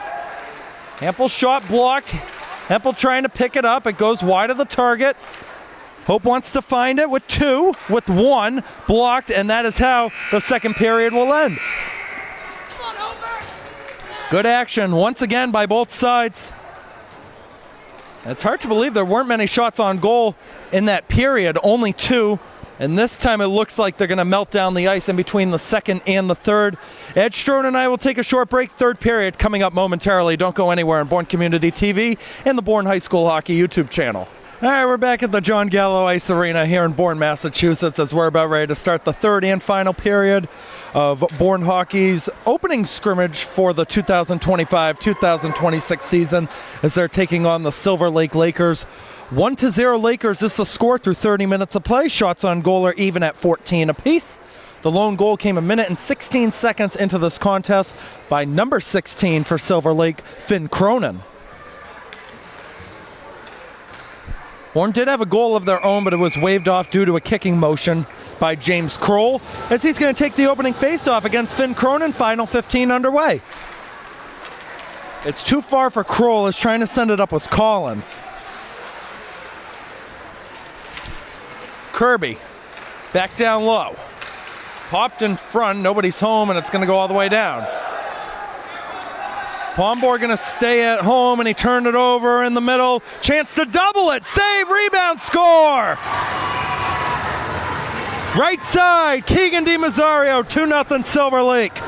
Hempel's shot blocked. Hempel trying to pick it up. It goes wide of the target. Hope wants to find it with two, with one blocked, and that is how the second period will end. Good action once again by both sides. It's hard to believe there weren't many shots on goal in that period, only two. And this time it looks like they're going to melt down the ice in between the second and the third. Ed Strone and I will take a short break. Third period coming up momentarily. Don't go anywhere on Bourne Community TV and the Bourne High School Hockey YouTube channel. All right, we're back at the John Gallo Ice Arena here in Bourne, Massachusetts, as we're about ready to start the third and final period of Bourne Hockey's opening scrimmage for the 2025-2026 season as they're taking on the Silver Lake Lakers. 1-0 Lakers is the score through 30 minutes of play. Shots on goal are even at 14 apiece. The lone goal came a minute and 16 seconds into this contest by number 16 for Silver Lake, Finn Cronin. Bourne did have a goal of their own, but it was waved off due to a kicking motion by James Kroll as he's going to take the opening faceoff against Finn Cronin. Final 15 underway. It's too far for Kroll. Is trying to send it up with Collins. Kirby back down low. Popped in front. Nobody's home, and it's going to go all the way down. Pomborg going to stay at home, and he turned it over in the middle. Chance to double it. Save, rebound, score! Right side, Keegan DiMazzario, 2-0 Silver Lake.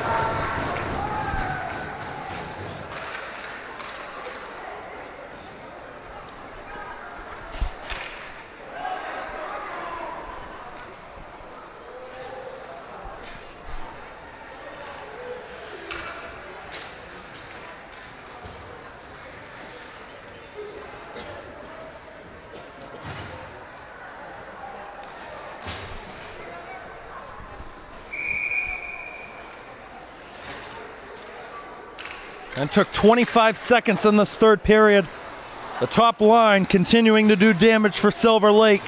And took 25 seconds in this third period. The top line continuing to do damage for Silver Lake.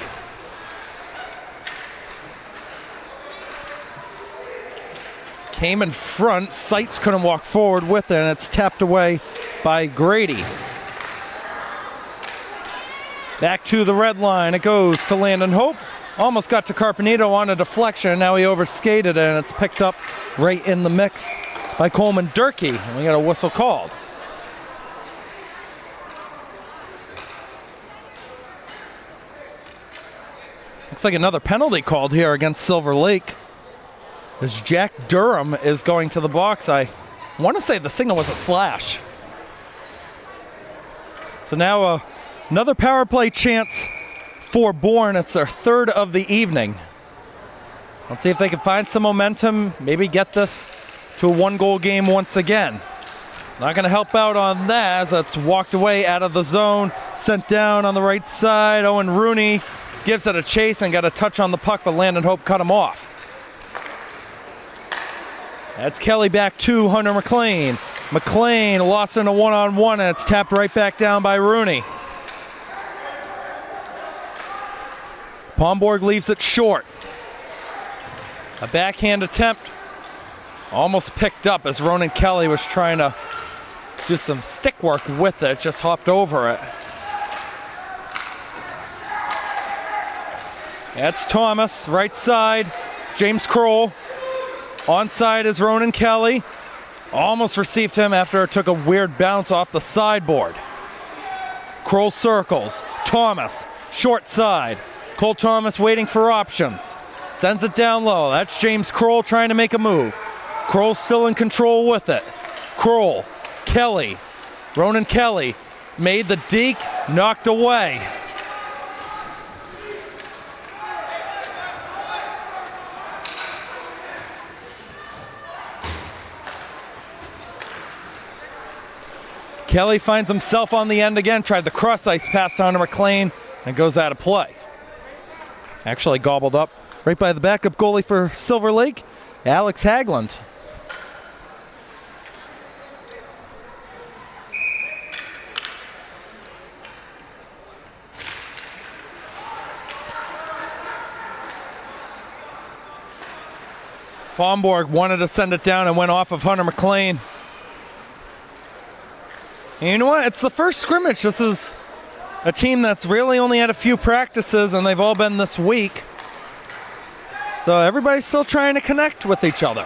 Came in front. Seitz couldn't walk forward with it, and it's tapped away by Grady. Back to the red line. It goes to Landon Hope. Almost got to Carpenito on a deflection. Now he overskated it, and it's picked up right in the mix by Coleman Durkee. And we got a whistle called. Looks like another penalty called here against Silver Lake, as Jack Durham is going to the box. I want to say the signal was a slash. So now another power play chance for Bourne. It's their third of the evening. Let's see if they can find some momentum, maybe get this to a one-goal game once again. Not going to help out on that as it's walked away out of the zone, sent down on the right side. Owen Rooney gives it a chase and got a touch on the puck, but Landon Hope cut him off. That's Kelly back to Hunter McLean. McLean lost in a one-on-one, and it's tapped right back down by Rooney. Pomborg leaves it short. A backhand attempt almost picked up as Ronan Kelly was trying to do some stick work with it, just hopped over it. That's Thomas, right side. James Kroll. Onside is Ronan Kelly. Almost received him after it took a weird bounce off the sideboard. Kroll circles. Thomas, short side. Cole Thomas waiting for options. Sends it down low. That's James Kroll trying to make a move. Kroll still in control with it. Kroll, Kelly. Ronan Kelly made the deke, knocked away. Kelly finds himself on the end again, tried the cross ice pass down to McLean, and goes out of play. Actually gobbled up right by the backup goalie for Silver Lake, Alex Hagland. Pomborg wanted to send it down and went off of Hunter McLean. And you know what? It's the first scrimmage. This is a team that's really only had a few practices, and they've all been this week. So everybody's still trying to connect with each other.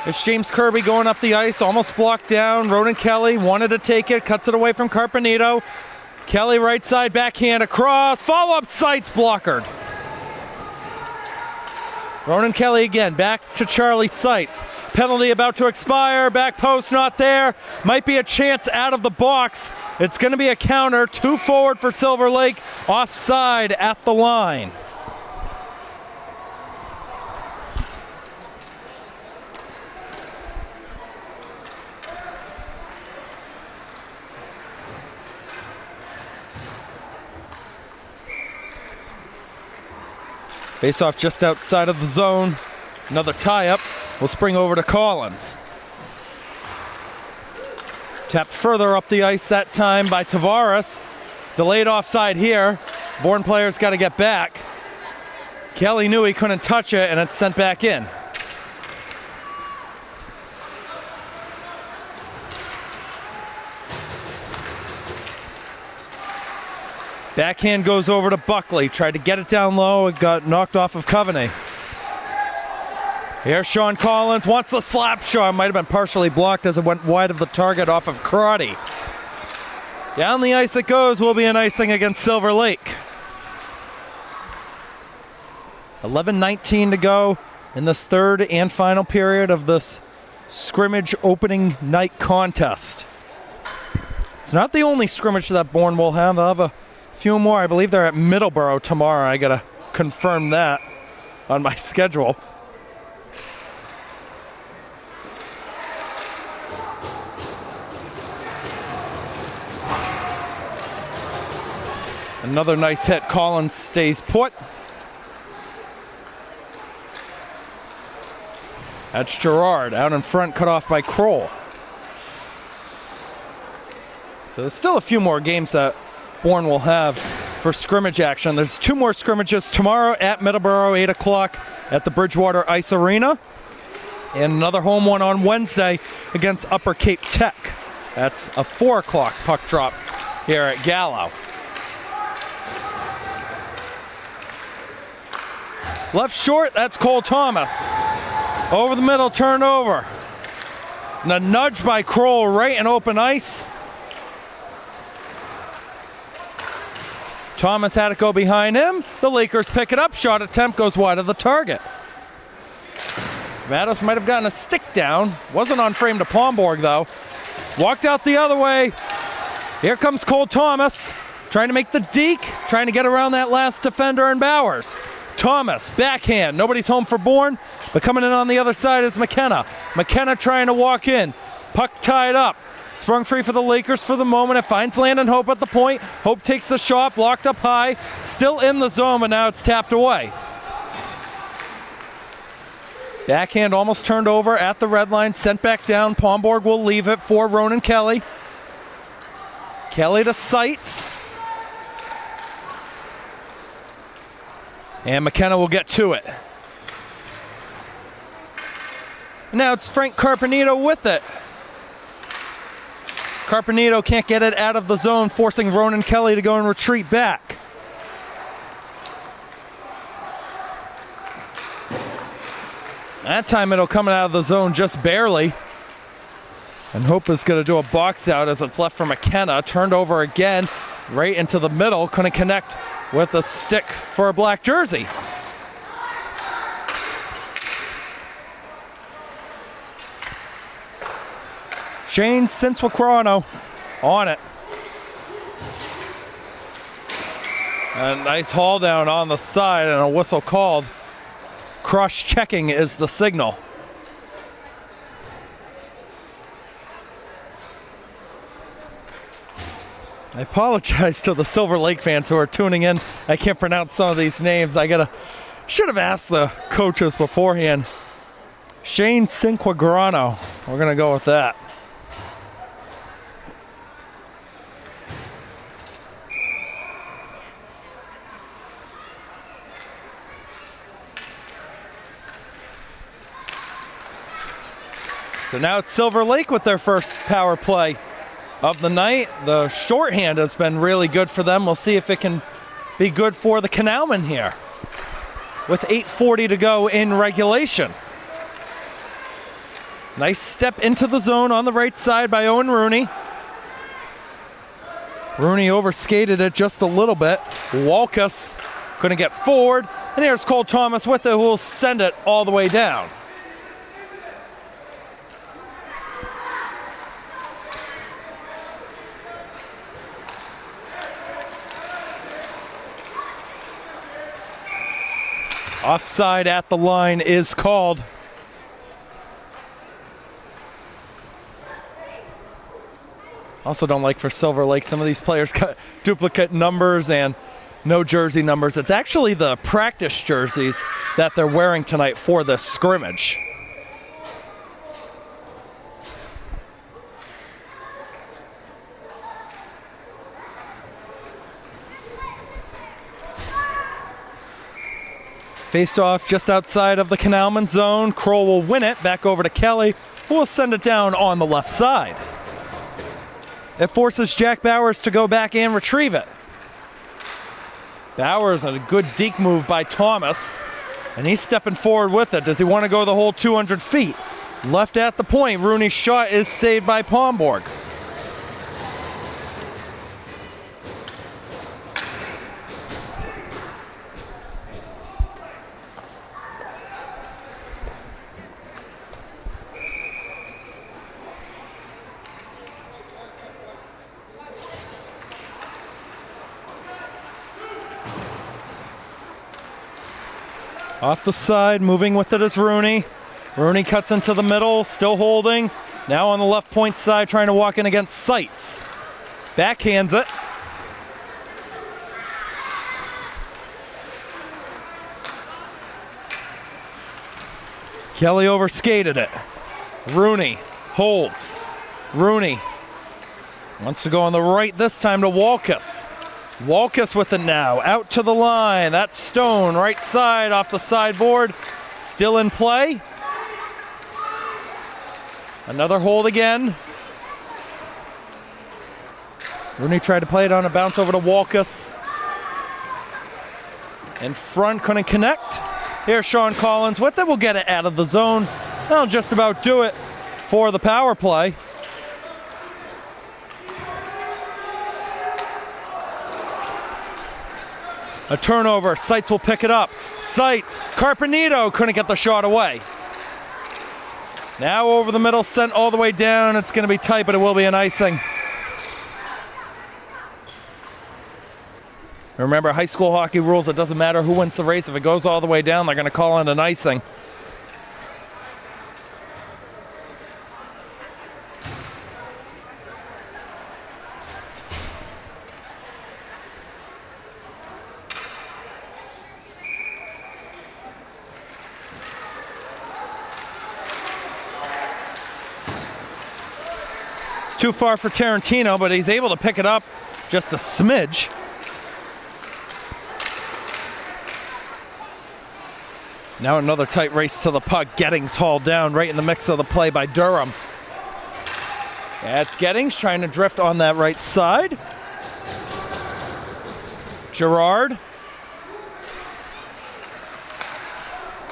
It's James Kirby going up the ice, almost blocked down. Ronan Kelly wanted to take it, cuts it away from Carpenito. Kelly right side, backhand across. Follow-up sights blockered. Ronan Kelly again, back to Charlie Seitz. Penalty about to expire, back post not there. Might be a chance out of the box. It's going to be a counter, 2 forward for Silver Lake, offside at the line. Face-off just outside of the zone. Another tie-up will spring over to Collins. Tapped further up the ice that time by Tavares. Delayed offside here. Bourne players got to get back. Kelly knew he couldn't touch it, and it's sent back in. Backhand goes over to Buckley. Tried to get it down low. It got knocked off of Coveney. Here's Sean Collins. Wants the slap shot. Might have been partially blocked as it went wide of the target off of Karate. Down the ice it goes. Will be an icing against Silver Lake. 11:19 to go in this third and final period of this scrimmage opening night contest. It's not the only scrimmage that Bourne will have. They'll have a few more. I believe they're at Middleborough tomorrow. I gotta confirm that on my schedule. Another nice hit. Collins stays put. That's Gerard out in front, cut off by Kroll. So there's still a few more games that Bourne will have for scrimmage action. There's 2 more scrimmages tomorrow at Middleborough, 8 o'clock at the Bridgewater Ice Arena. And another home one on Wednesday against Upper Cape Tech. That's a 4 o'clock puck drop here at Gallo. Left short, that's Cole Thomas. Over the middle, turnover. And a nudge by Kroll right in open ice. Thomas had it go behind him. The Lakers pick it up. Shot attempt goes wide of the target. Matos might have gotten a stick down. Wasn't on frame to Pomborg, though. Walked out the other way. Here comes Cole Thomas. Trying to make the deke. Trying to get around that last defender in Bowers. Thomas, backhand. Nobody's home for Bourne. But coming in on the other side is McKenna. McKenna trying to walk in. Puck tied up. Sprung free for the Lakers for the moment. It finds Landon Hope at the point. Hope takes the shot, blocked up high. Still in the zone, but now it's tapped away. Backhand almost turned over at the red line. Sent back down. Pomborg will leave it for Ronan Kelly. Kelly to Seitz. And McKenna will get to it. Now it's Frank Carpenito with it. Carpenito can't get it out of the zone, forcing Ronan Kelly to go and retreat back. That time it'll come out of the zone just barely. And Hope is going to do a box out as it's left for McKenna. Turned over again, right into the middle. Couldn't connect with the stick for a black jersey. Shane Cinquagrano on it. A nice haul down on the side and a whistle called. Cross-checking is the signal. I apologize to the Silver Lake fans who are tuning in. I can't pronounce some of these names. Should have asked the coaches beforehand. Shane Cinquagrano. We're going to go with that. So now it's Silver Lake with their first power play of the night. The shorthand has been really good for them. We'll see if it can be good for the Canalmen here with 8:40 to go in regulation. Nice step into the zone on the right side by Owen Rooney. Rooney overskated it just a little bit. Walkus couldn't get forward. And here's Cole Thomas with it, who will send it all the way down. Offside at the line is called. Also don't like for Silver Lake, some of these players got duplicate numbers and no jersey numbers. It's actually the practice jerseys that they're wearing tonight for the scrimmage. Face off just outside of the Canalmen zone. Kroll will win it back over to Kelly, who will send it down on the left side. It forces Jack Bowers to go back and retrieve it. Bowers, a good deke move by Thomas, and he's stepping forward with it. Does he want to go the whole 200 feet? Left at the point. Rooney's shot is saved by Pomborg. Off the side, moving with it is Rooney. Rooney cuts into the middle, still holding. Now on the left point side, trying to walk in against Seitz. Backhands it. Kelly overskated it. Rooney holds. Rooney wants to go on the right this time to Walkus. Walkus with it now, out to the line. That's Stone, right side off the sideboard. Still in play. Another hold again. Rooney tried to play it on a bounce over to Walkus. In front, couldn't connect. Here's Sean Collins with it. We'll get it out of the zone. That'll just about do it for the power play. A turnover. Seitz will pick it up. Seitz. Carpenito couldn't get the shot away. Now over the middle, sent all the way down. It's going to be tight, but it will be an icing. Remember, high school hockey rules, it doesn't matter who wins the race. If it goes all the way down, they're going to call it an icing. It's too far for Tarantino, but he's able to pick it up just a smidge. Now another tight race to the puck. Gettings hauled down right in the mix of the play by Durham. That's Gettings trying to drift on that right side. Gerard.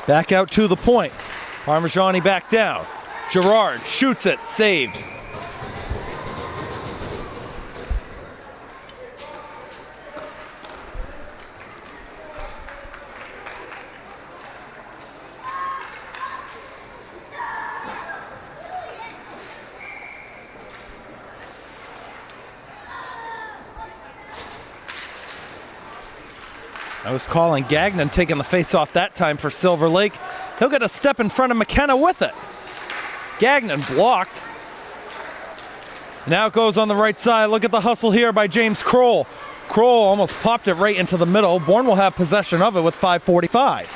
Back out to the point. Parmigiani back down. Gerard shoots it, saved. I was calling Gagnon taking the face off that time for Silver Lake. He'll get a step in front of McKenna with it. Gagnon blocked. Now it goes on the right side. Look at the hustle here by James Kroll. Kroll almost popped it right into the middle. Bourne will have possession of it with 5:45.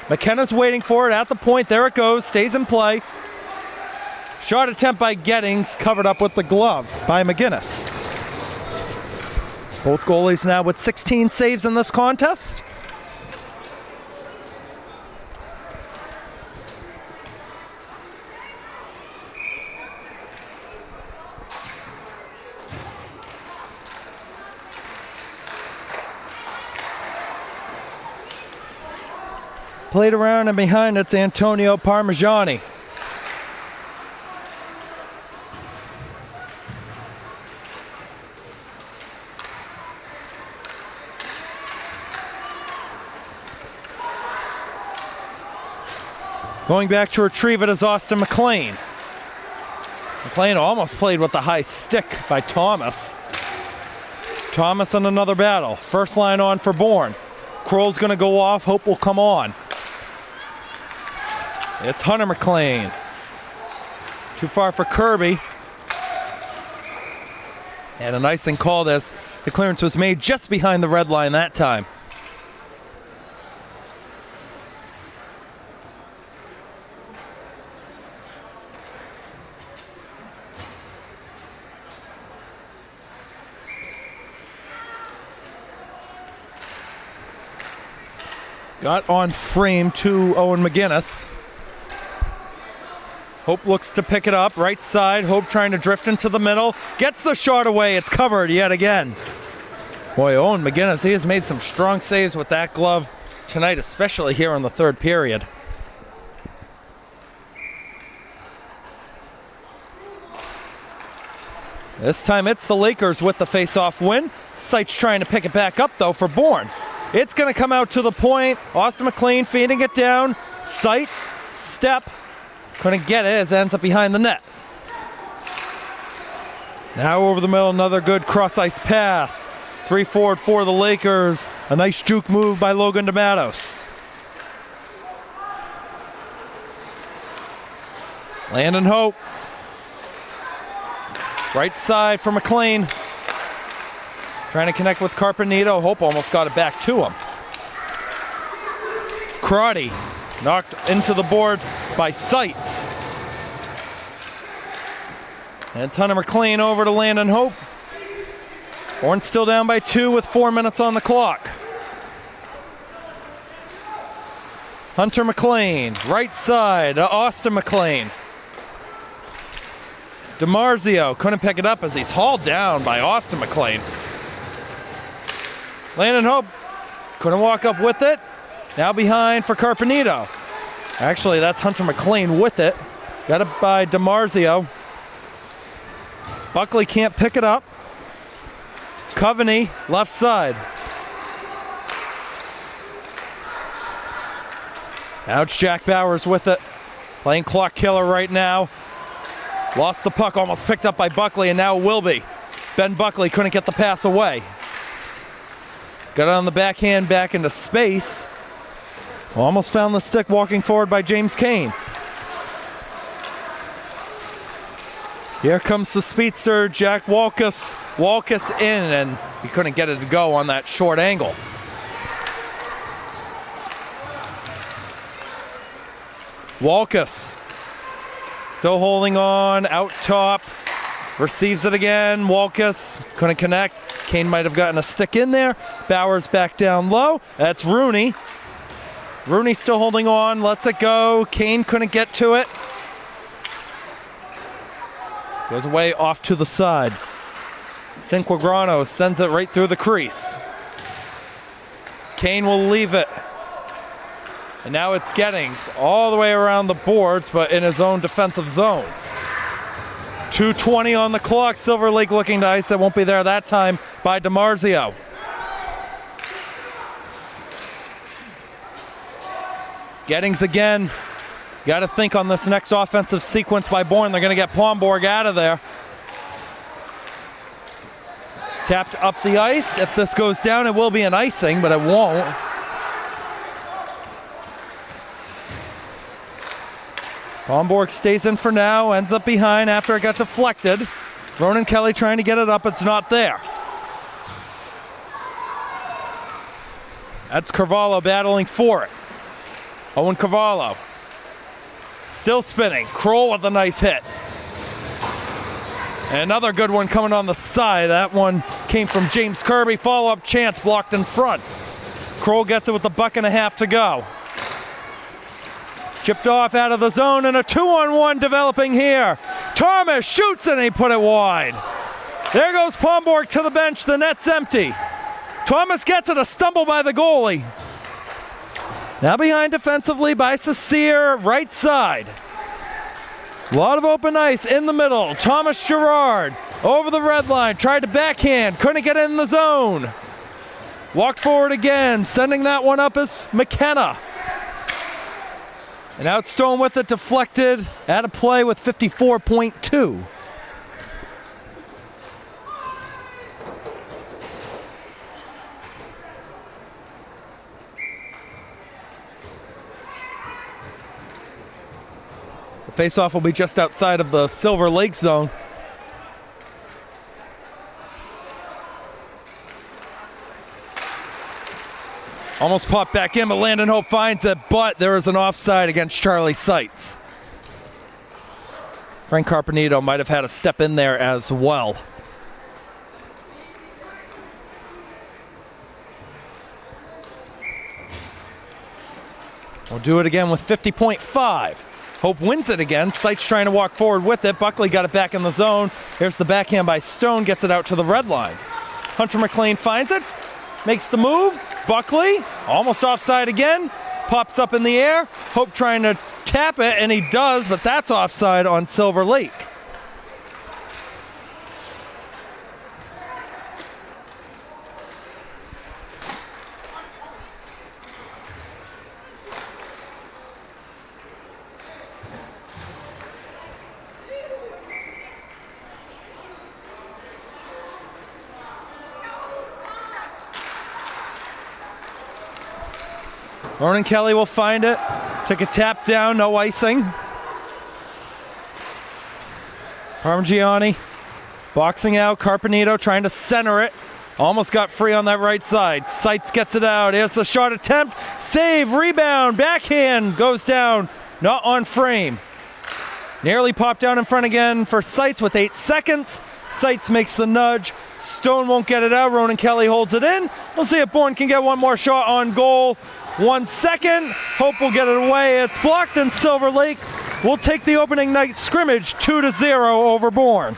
McKenna's waiting for it at the point. There it goes. Stays in play. Shot attempt by Gettings, covered up with the glove by McGinnis. Both goalies now with 16 saves in this contest. Played around and behind, it's Antonio Parmigiani. Going back to retrieve it is Austin McLean. McLean almost played with the high stick by Thomas. Thomas in another battle. First line on for Bourne. Kroll's going to go off. Hope will come on. It's Hunter McLean. Too far for Kirby. And an icing called as the clearance was made just behind the red line that time. Got on frame to Owen McGinnis. Hope looks to pick it up. Right side. Hope trying to drift into the middle. Gets the shot away. It's covered yet again. Boy, Owen McGinnis, he has made some strong saves with that glove tonight, especially here in the third period. This time it's the Lakers with the face-off win. Seitz trying to pick it back up, though, for Bourne. It's going to come out to the point. Austin McLean feeding it down. Seitz, step. Couldn't get it as it ends up behind the net. Now over the middle, another good cross-ice pass. 3 forward for the Lakers. A nice juke move by Logan DeMattos. Landon Hope. Right side for McLean. Trying to connect with Carpenito. Hope almost got it back to him. Crotty knocked into the board by Seitz. And it's Hunter McLean over to Landon Hope. Bourne still down by 2 with 4 minutes on the clock. Hunter McLean, right side to Austin McLean. DiMarzio couldn't pick it up as he's hauled down by Austin McLean. Landon Hope couldn't walk up with it. Now behind for Carpenito. Actually, that's Hunter McLean with it. Got it by DiMarzio. Buckley can't pick it up. Coveney, left side. Now it's Jack Bowers with it. Playing clock killer right now. Lost the puck, almost picked up by Buckley, and now it will be. Ben Buckley couldn't get the pass away. Got it on the backhand back into space. Almost found the stick walking forward by James Kane. Here comes the speedster, Jack Walkus. Walkus in, and he couldn't get it to go on that short angle. Walkus still holding on, out top. Receives it again. Walkus couldn't connect. Kane might have gotten a stick in there. Bowers back down low. That's Rooney. Rooney still holding on, lets it go. Kane couldn't get to it. Goes away off to the side. Cinquagrano sends it right through the crease. Kane will leave it. And now it's Gettings all the way around the boards, but in his own defensive zone. 2:20 on the clock. Silver Lake looking to ice. It won't be there that time by DiMarzio. Gettings again. Got to think on this next offensive sequence by Bourne. They're going to get Pomborg out of there. Tapped up the ice. If this goes down, it will be an icing, but it won't. Pomborg stays in for now. Ends up behind after it got deflected. Ronan Kelly trying to get it up. It's not there. That's Carvalho battling for it. Owen Carvalho. Still spinning. Kroll with a nice hit. And another good one coming on the side. That one came from James Kirby. Follow-up chance blocked in front. Kroll gets it with a buck and a half to go. Chipped off out of the zone, and a 2-on-1 developing here. Thomas shoots and he put it wide. There goes Pomborg to the bench. The net's empty. Thomas gets it, a stumble by the goalie. Now behind defensively by Cecere, right side. A lot of open ice in the middle. Thomas Gerard over the red line, tried to backhand, couldn't get in the zone. Walked forward again, sending that one up is McKenna. And out Stone with it, deflected, out of play with 54.2. The faceoff will be just outside of the Silver Lake zone. Almost popped back in, but Landon Hope finds it, but there is an offside against Charlie Seitz. Frank Carpenito might have had a step in there as well. We'll do it again with 50.5. Hope wins it again. Seitz trying to walk forward with it. Buckley got it back in the zone. Here's the backhand by Stone, gets it out to the red line. Hunter McLean finds it, makes the move. Buckley, almost offside again, pops up in the air. Hope trying to tap it, and he does, but that's offside on Silver Lake. Ronan Kelly will find it. Took a tap down, no icing. Parmigiani boxing out. Carpenito trying to center it. Almost got free on that right side. Seitz gets it out. Here's the shot attempt. Save, rebound, backhand goes down. Not on frame. Nearly popped down in front again for Seitz with 8 seconds. Seitz makes the nudge. Stone won't get it out. Ronan Kelly holds it in. We'll see if Bourne can get one more shot on goal. 1 second. Hope will get it away. It's blocked, and Silver Lake will take the opening night scrimmage 2-0 over Bourne.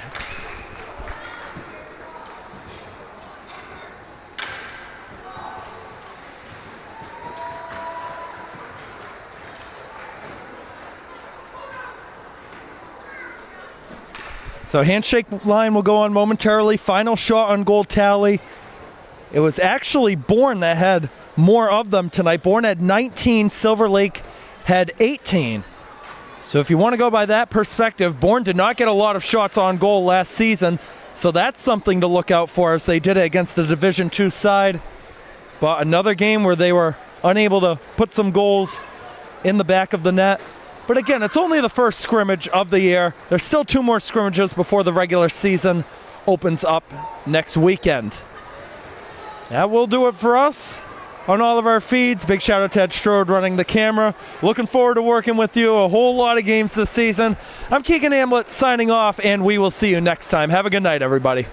So handshake line will go on momentarily. Final shot on goal tally. It was actually Bourne that had more of them tonight. Bourne had 19, Silver Lake had 18. So if you want to go by that perspective, Bourne did not get a lot of shots on goal last season. So that's something to look out for as they did it against the Division II side. But another game where they were unable to put some goals in the back of the net. But again, it's only the first scrimmage of the year. There's still 2 more scrimmages before the regular season opens up next weekend. That will do it for us on all of our feeds. Big shout out to Ed Strode running the camera. Looking forward to working with you. A whole lot of games this season. I'm Keegan Amlett signing off, and we will see you next time. Have a good night, everybody.